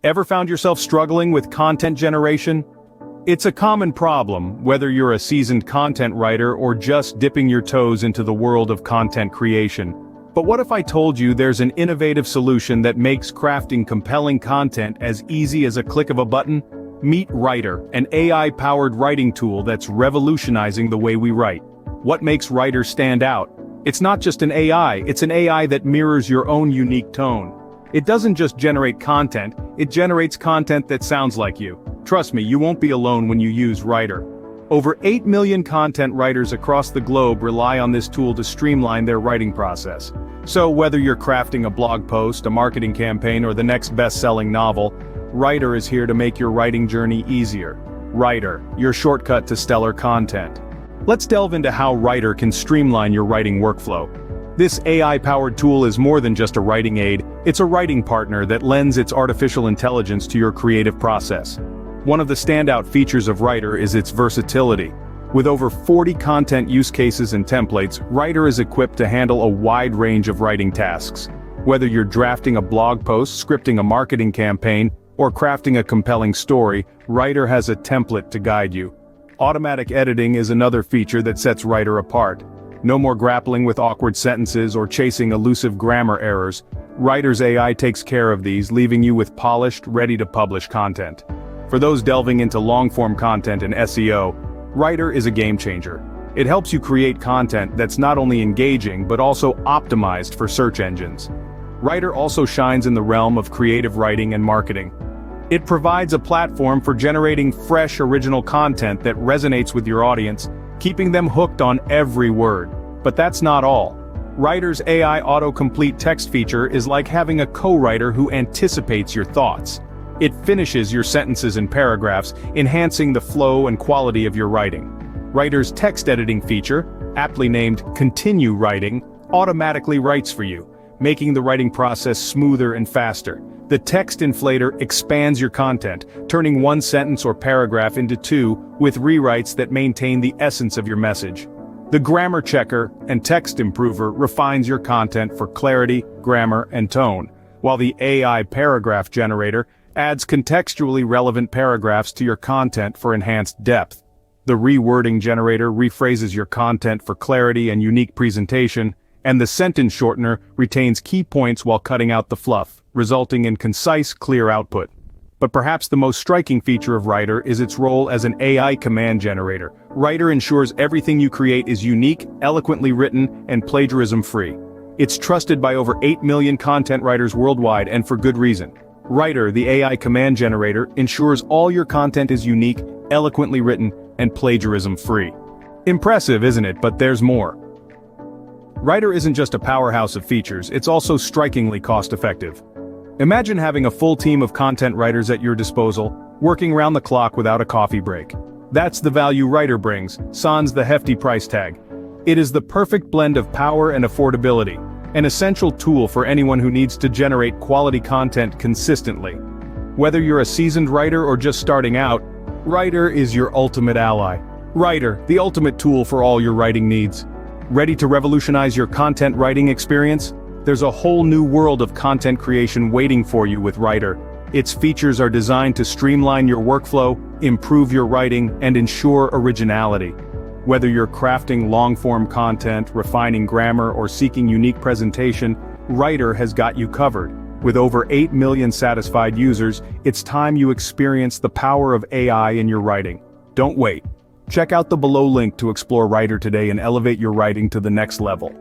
Ever found yourself struggling with content generation? It's a common problem, whether you're a seasoned content writer or just dipping your toes into the world of content creation. But what if I told you there's an innovative solution that makes crafting compelling content as easy as a click of a button? Meet Rytr, an AI-powered writing tool that's revolutionizing the way we write. What makes Rytr stand out? It's not just an AI, it's an AI that mirrors your own unique tone. It doesn't just generate content, it generates content that sounds like you. Trust me, you won't be alone when you use Rytr. Over 8 million content writers across the globe rely on this tool to streamline their writing process. So whether you're crafting a blog post, a marketing campaign, or the next best-selling novel, Rytr is here to make your writing journey easier. Rytr, your shortcut to stellar content. Let's delve into how Rytr can streamline your writing workflow. This AI-powered tool is more than just a writing aid, it's a writing partner that lends its artificial intelligence to your creative process. One of the standout features of Rytr is its versatility. With over 40 content use cases and templates, Rytr is equipped to handle a wide range of writing tasks. Whether you're drafting a blog post, scripting a marketing campaign, or crafting a compelling story, Rytr has a template to guide you. Automatic editing is another feature that sets Rytr apart. No more grappling with awkward sentences or chasing elusive grammar errors. Rytr's AI takes care of these, leaving you with polished, ready-to-publish content. For those delving into long-form content and SEO, Rytr is a game-changer. It helps you create content that's not only engaging but also optimized for search engines. Rytr also shines in the realm of creative writing and marketing. It provides a platform for generating fresh, original content that resonates with your audience, keeping them hooked on every word. But that's not all. Rytr's AI autocomplete text feature is like having a co-writer who anticipates your thoughts. It finishes your sentences and paragraphs, enhancing the flow and quality of your writing. Rytr's text editing feature, aptly named Continue Writing, automatically writes for you, making the writing process smoother and faster. The text inflator expands your content, turning one sentence or paragraph into two, with rewrites that maintain the essence of your message. The grammar checker and text improver refines your content for clarity, grammar, and tone, while the AI paragraph generator adds contextually relevant paragraphs to your content for enhanced depth. The rewording generator rephrases your content for clarity and unique presentation, and the sentence shortener retains key points while cutting out the fluff, resulting in concise, clear output. But perhaps the most striking feature of Rytr is its role as an AI command generator. Rytr ensures everything you create is unique, eloquently written, and plagiarism-free. It's trusted by over 8 million content writers worldwide, and for good reason. Rytr, the AI command generator, ensures all your content is unique, eloquently written, and plagiarism-free. Impressive, isn't it? But there's more. Rytr isn't just a powerhouse of features, it's also strikingly cost-effective. Imagine having a full team of content writers at your disposal, working round the clock without a coffee break. That's the value Rytr brings, sans the hefty price tag. It is the perfect blend of power and affordability, an essential tool for anyone who needs to generate quality content consistently. Whether you're a seasoned writer or just starting out, Rytr is your ultimate ally. Rytr, the ultimate tool for all your writing needs. Ready to revolutionize your content writing experience? There's a whole new world of content creation waiting for you with Rytr. Its features are designed to streamline your workflow, improve your writing, and ensure originality. Whether you're crafting long-form content, refining grammar, or seeking unique presentation, Rytr has got you covered. With over 8 million satisfied users, it's time you experience the power of AI in your writing. Don't wait. Check out the below link to explore Rytr today and elevate your writing to the next level.